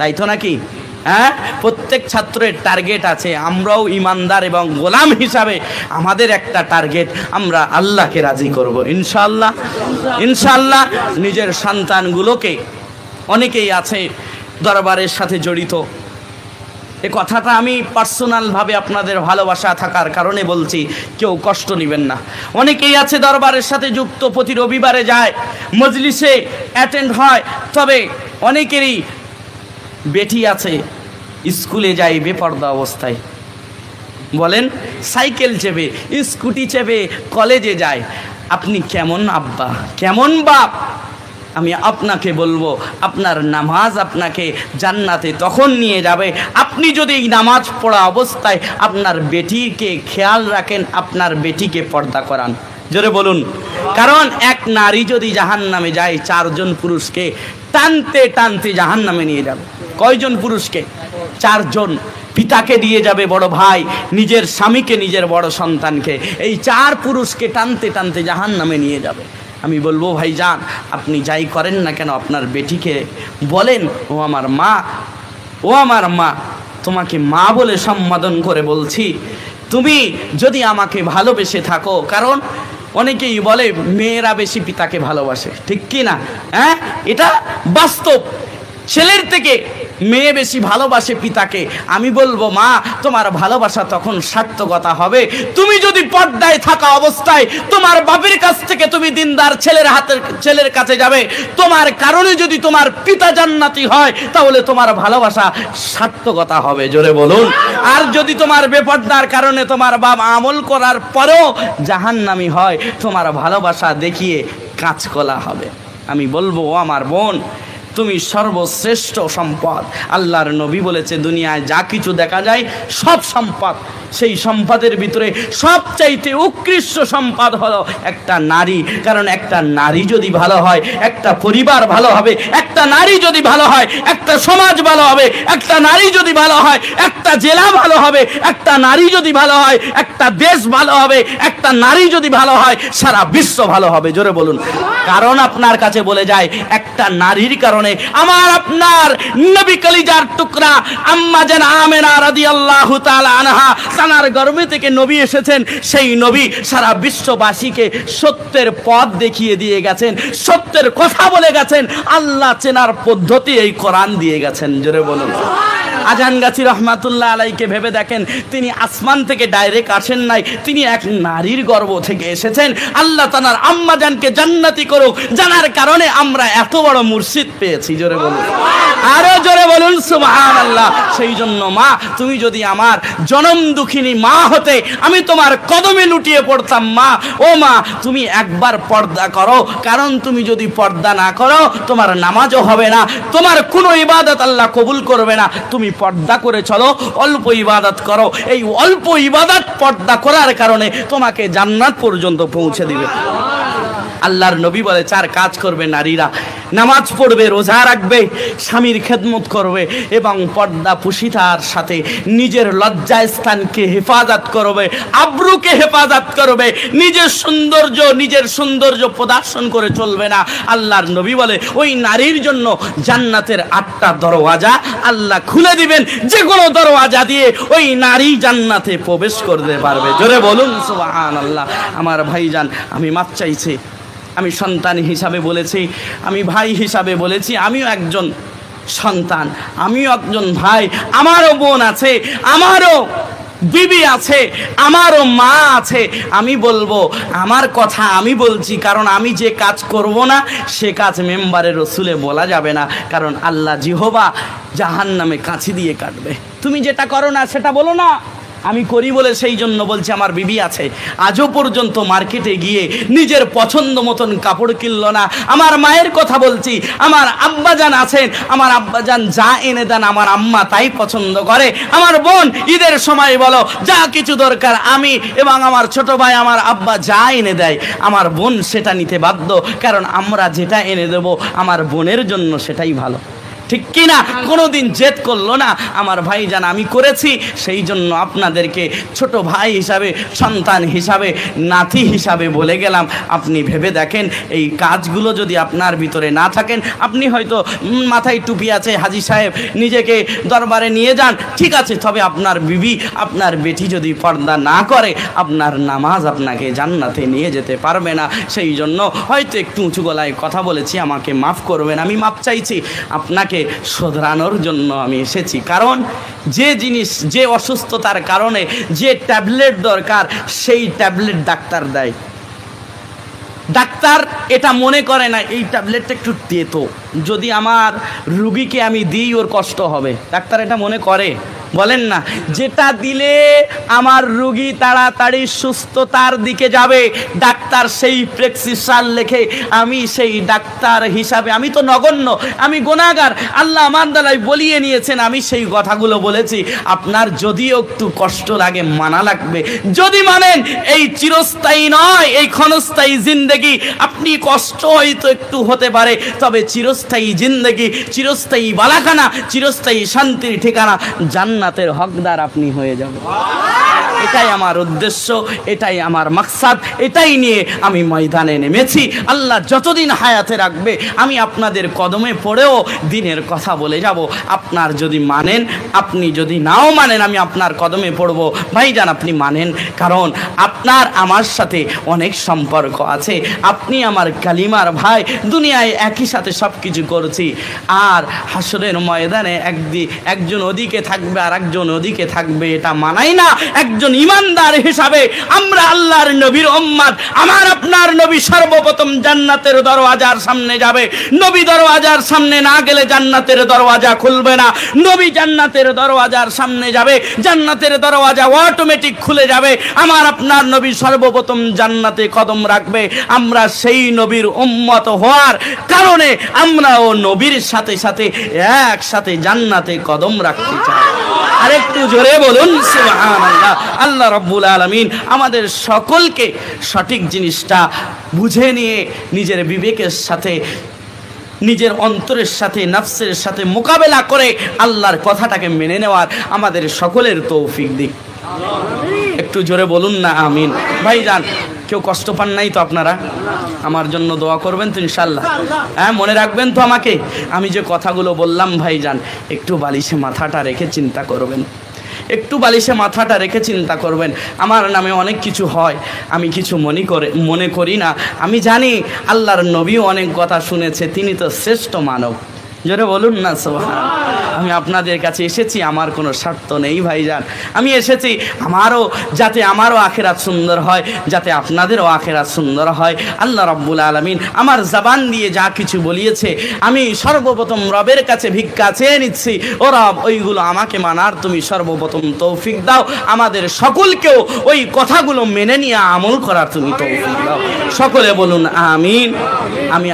তাই তো নাকি? হ্যাঁ, প্রত্যেক ছাত্রের টার্গেট আছে। আমরাও ইমানদার এবং গোলাম হিসাবে আমাদের একটা টার্গেট, আমরা আল্লাহকে রাজি করব ইনশাআল্লাহ। ইনশাআল্লাহ নিজের সন্তানগুলোকে, অনেকেই আছে দরবারের সাথে জড়িত, এ কথাটা আমি পার্সোনালভাবে আপনাদের ভালোবাসা থাকার কারণে বলছি, কেউ কষ্ট নেবেন না। অনেকেই আছে দরবারের সাথে যুক্ত, প্রতি রবিবারে যায়, মজলিসে অ্যাটেন্ড হয়, তবে অনেকেরই বেটি আছে স্কুলে যায় বেপর্দা অবস্থায়। বলেন, সাইকেল চেপে, স্কুটি চেপে কলেজে যায়। আপনি কেমন আব্বা, কেমন বাপ? আমি আপনাকে বলবো, আপনার নামাজ আপনাকে জান্নাতে তখন নিয়ে যাবে আপনি যদি এই নামাজ পড়া অবস্থায় আপনার বেটিকে খেয়াল রাখেন, আপনার বেটিকে পর্দা করান। জোরে বলুন। কারণ এক নারী যদি জাহান্নামে যায়, 4 জন পুরুষকে টানতে টানতে জাহান্নামে নিয়ে যাবে। কয়জন পুরুষকে? 4 জন। পিতাকে দিয়ে যাবে বড় ভাই, নিজের স্বামীকে, নিজের বড় সন্তানকে, এই 4 পুরুষকে টানতে টানতে জাহান্নামে নিয়ে যাবে। আমি বলবো, ভাই যান, আপনি যাই করেন না কেন আপনার বেটিকে বলেন, ও আমার মা, ও আমার মা, তোমাকে মা বলে সম্বোধন করে বলছি, তুমি যদি আমাকে ভালোবেসে থাকো, কারণ অনেকেই বলে মেয়েরা বেশি পিতাকে ভালোবাসে, ঠিক কি না? হ্যাঁ, এটা বাস্তব। ছেলের থেকে মেয়ে বেশি ভালোবাসে পিতাকে। আমি বলবো, মা, তোমার ভালোবাসা তখন সার্থকতা হবে তুমি যদি পর্দায় থাকা অবস্থায় তোমার বাপের কাছ থেকে তুমি দিনদার ছেলের কাছে যাবে। তোমার কারণে যদি তোমার পিতা জান্নাতি হয়, তাহলে তোমার ভালোবাসা সার্থকতা হবে। জোরে বলুন। আর যদি তোমার বেপর্দার কারণে তোমার বাপ আমল করার পরেও জাহান্নামী হয়, তোমার ভালোবাসা দেখিয়ে কাঁচকলা হবে। আমি বলবো, ও আমার বোন, তুমি সর্বশ্রেষ্ঠ সম্পদ। আল্লাহর নবী বলেছে, দুনিয়ায় যা কিছু দেখা যায় সব সম্পদ, সেই সম্পদের ভিতরে সবচাইতে উৎকৃষ্ট সম্পদ হলো একটা নারী। কারণ একটা নারী যদি ভালো হয়, একটা পরিবার ভালো হবে। একটা নারী যদি ভালো হয়, একটা সমাজ ভালো হবে। একটা নারী যদি ভালো হয়, একটা জেলা ভালো হবে। একটা নারী যদি ভালো হয়, একটা দেশ ভালো হবে। একটা নারী যদি ভালো হয়, সারা বিশ্ব ভালো হবে। জোরে বলুন। কারণ আপনার কাছে বলে যায়, একটা নারীর কারণে আমার আপনার নবী কলিজার টুকরা আম্মা জান আমেনা রাদিয়াল্লাহু তাআলা আনহা, সানার গর্ভে থেকে নবী এসেছেন। সেই নবী সারা বিশ্ববাসীকে সত্যের পথ দেখিয়ে দিয়ে গেছেন, সত্যের কথা বলে গেছেন, আল্লাহ চেনার পদ্ধতি এই কোরআন দিয়ে গেছেন। জোরে বলুন। আজান গাছি রহমাতুল্লাহ আলাইকে ভেবে দেখেন, তিনি আসমান থেকে ডাইরেক্ট আসেন নাই, তিনি এক নারীর গর্ভ থেকে এসেছেন। আল্লাহ তাআলার আম্মা জানকে জান্নাতি করুক জানার কারণে আমরা এত বড় মুর্শিদ পেয়েছি। জোরে বলুন, আরো জোরে বলুন সুবহানাল্লাহ। সেই জন্য মা, তুমি যদি আমার জনম দুঃখিনী মা হতে, আমি তোমার কদমে লুটিয়ে পড়তাম। মা, ও মা, তুমি একবার পর্দা করো। কারণ তুমি যদি পর্দা না করো, তোমার নামাজও হবে না, তোমার কোনো ইবাদত আল্লাহ কবুল করবে না। তুমি পর্দা করে চলো, অল্প ইবাদত করো। এই অল্প ইবাদত পর্দা করার কারণে তোমাকে জান্নাত পর্যন্ত পৌঁছে দিবে। আল্লাহর নবী বলে, 4 কাজ করবে নারীরা: নামাজ পড়বে, রোজা রাখবে, স্বামীর খেদমত করবে এবং পর্দা পুশিতার সাথে নিজের লজ্জাস্থানকে হেফাজত করবে, আব্রুকে হেফাজত করবে। নিজের সৌন্দর্য প্রদর্শন করে চলবে না। আল্লাহর নবী বলে, ওই নারীর জন্য জান্নাতের 8টা দরওয়াজা আল্লাহ খুলে দিবেন, যে কোনো দরওয়াজা দিয়ে ওই নারী জান্নাতে প্রবেশ করতে পারবে। জোরে বলুন সুবহানাল্লাহ। আমার ভাইজান, আমি মাপ চাইছি, আমি সন্তান হিসাবে বলেছি, আমি ভাই হিসাবে বলেছি, আমিও একজন সন্তান, আমিও একজন ভাই, আমারও বোন আছে, আমারও বিবি আছে, আমারও মা আছে। আমি বলবো, আমার কথা আমি বলছি, কারণ আমি যে কাজ করব না সে কাজ মেম্বারে রসুলে বলা যাবে না। কারণ আল্লাহ জিহবা জাহান্নামে কাঁচি দিয়ে কাটবে। তুমি যেটা করো না সেটা বলো না, আমি করি বলে সেই জন্য বলছি। আমার বিবি আছে, আজও পর্যন্ত মার্কেটে গিয়ে নিজের পছন্দ মতন কাপড় কিনল না। আমার মায়ের কথা বলছি, আমার আব্বাজান আছেন, আমার আব্বাজান যা এনে দেন আমার আম্মা তাই পছন্দ করে। আমার বোন ঈদের সময় বলো যা কিছু দরকার, আমি এবং আমার ছোট ভাই, আমার আব্বা যা এনে দেয় আমার বোন সেটা নিতে বাধ্য। কারণ আমরা যেটা এনে দেব আমার বোনের জন্য সেটাই ভালো। ঠিক কি না? কোনোদিন জেদ করলো না। আমার ভাইজান আমি করেছি, সেই জন্য আপনাদেরকে ছোট ভাই হিসাবে, সন্তান হিসাবে, নাতি হিসাবে বলে গেলাম। আপনি ভেবে দেখেন, এই কাজগুলো যদি আপনার ভিতরে না থাকেন, আপনি হয়তো মাথায় টুপি আছে হাজী সাহেব, নিজেকে দরবারে নিয়ে যান, ঠিক আছে, তবে আপনার বিবি, আপনার বেটি যদি পর্দা না করে, আপনার নামাজ আপনাকে জান্নাতে নিয়ে যেতে পারবে না। সেই জন্য হয়তো একটু উঁচু গলায় কথা বলেছি, আমাকে মাফ করবেন, আমি মাপ চাইছি। আপনাকে শোধরানোর জন্য আমি এসেছি। কারণ যে জিনিস, যে অসুস্থতার কারণে যে ট্যাবলেট দরকার, সেই ট্যাবলেট ডাক্তার দেয়। ডাক্তার এটা মনে করে না এই ট্যাবলেটটা একটু তেতো, যদি আমার রুগীকে আমি দিই ওর কষ্ট হবে, ডাক্তার এটা মনে করে? বলেন না, যেটা দিলে আমার রুগী তাড়াতাড়ি সুস্থতার দিকে যাবে, ডাক্তার সেই প্রেসক্রিপশন লেখে। আমি সেই ডাক্তার হিসাবে, আমি তো নগণ্য, আমি গুনাহগার, আল্লাহ আমার দ্বারাই বলিয়ে নিয়েছেন, আমি সেই কথাগুলো বলেছি। আপনার যদিও একটু কষ্ট লাগে, মানা লাগবে। যদি মানেন এই চিরস্থায়ী নয়, এই ক্ষণস্থায়ী জিন্দেগি, আপনি কষ্ট হয়তো একটু হতে পারে, তবে চিরস্থায়ী জিন্দেগি, চিরস্থায়ী বালাখানা, চিরস্থায়ী শান্তির ঠিকানা, জান্নাতের হকদার আপনি হয়ে যাবেন। এটাই আমার উদ্দেশ্য, এটাই আমার মাকসাদ, এটাই নিয়ে আমি ময়দানে নেমেছি। আল্লাহ যতদিন হায়াতে রাখবে, আমি আপনাদের কদমে পড়েও দিনের কথা বলে যাব। আপনার যদি মানেন, আপনি যদি নাও মানেন, আমি আপনার কদমে পড়ব। ভাইজান আপনি মানেন, কারণ আপনার আমার সাথে অনেক সম্পর্ক আছে। আপনি আমার কালিমার ভাই, দুনিয়ায় একই সাথে সব কিছু করছি। আর হাসরের ময়দানে একজন ওদিকে থাকবে আর একজন ওদিকে থাকবে, এটা মানাই না। একজন ইমানদার হিসাবে আমরা আল্লাহর নবীর উম্মত, আমার আপনার নবী সর্বপ্রথম জান্নাতের দরওয়াজার সামনে যাবে। নবী দরওয়াজার সামনে না গেলে জান্নাতের দরওয়াজা খুলবে না। নবী জান্নাতের দরওয়াজার সামনে যাবে, জান্নাতের দরওয়াজা অটোমেটিক খুলে যাবে। আমার আপনার নবী সর্বপ্রথম জান্নাতে কদম রাখবে। আমরা সেই নবীর উম্মত হওয়ার কারণে আমরাও নবীর সাথে সাথে একসাথে জান্নাতে কদম রাখতে চাই। আরেকটু জোরে বলুন সুবহানাল্লাহ। আল্লাহ রাব্বুল আলামিন আমাদের সকলকে সঠিক জিনিসটা বুঝে নিয়ে নিজের বিবেকের সাথে, নিজের অন্তরের সাথে, নফসের সাথে মোকাবেলা করে আল্লাহর কথাটাকে মেনে নেওয়ার আমাদের সকলের তৌফিক দিক। একটু জোরে বলুন না আমিন। ভাইজান কেউ কষ্ট পান নাই তো? আপনারা আমার জন্য দোয়া করবেন তো ইনশাল্লাহ? হ্যাঁ, মনে রাখবেন তো আমাকে? আমি যে কথাগুলো বললাম ভাইজান, একটু বালিশে মাথাটা রেখে চিন্তা করবেন, একটু বালিশে মাথাটা রেখে চিন্তা করবেন। আমার নামে অনেক কিছু হয়, আমি কিছু মনে করি না। আমি জানি আল্লাহর নবীও অনেক কথা শুনেছে, তিনি তো শ্রেষ্ঠ মানব। জোরে বলুন না সুবহানাল্লাহ। আমি আপনাদের কাছে এসেছি, আমার কোনো স্বার্থ নেই ভাইজান। আমি এসেছি যাতে আমারও আখিরাত সুন্দর হয়, যাতে আপনাদেরও আখিরাত সুন্দর হয়। আল্লাহ রাব্বুল আলামিন আমার জবান দিয়ে যা কিছু বলিয়েছে, আমি সর্বপ্রথম রবের কাছে ভিক্ষা চেয়ে নিচ্ছি। ও রব, ওইগুলো আমাকে মানার তুমি সর্বপ্রথম তৌফিক দাও। আমাদের সকলকেও ওই কথাগুলো মেনে নিয়ে আমল করার তুমি তৌফিক দাও। সকলে বলুন আমিন। আমি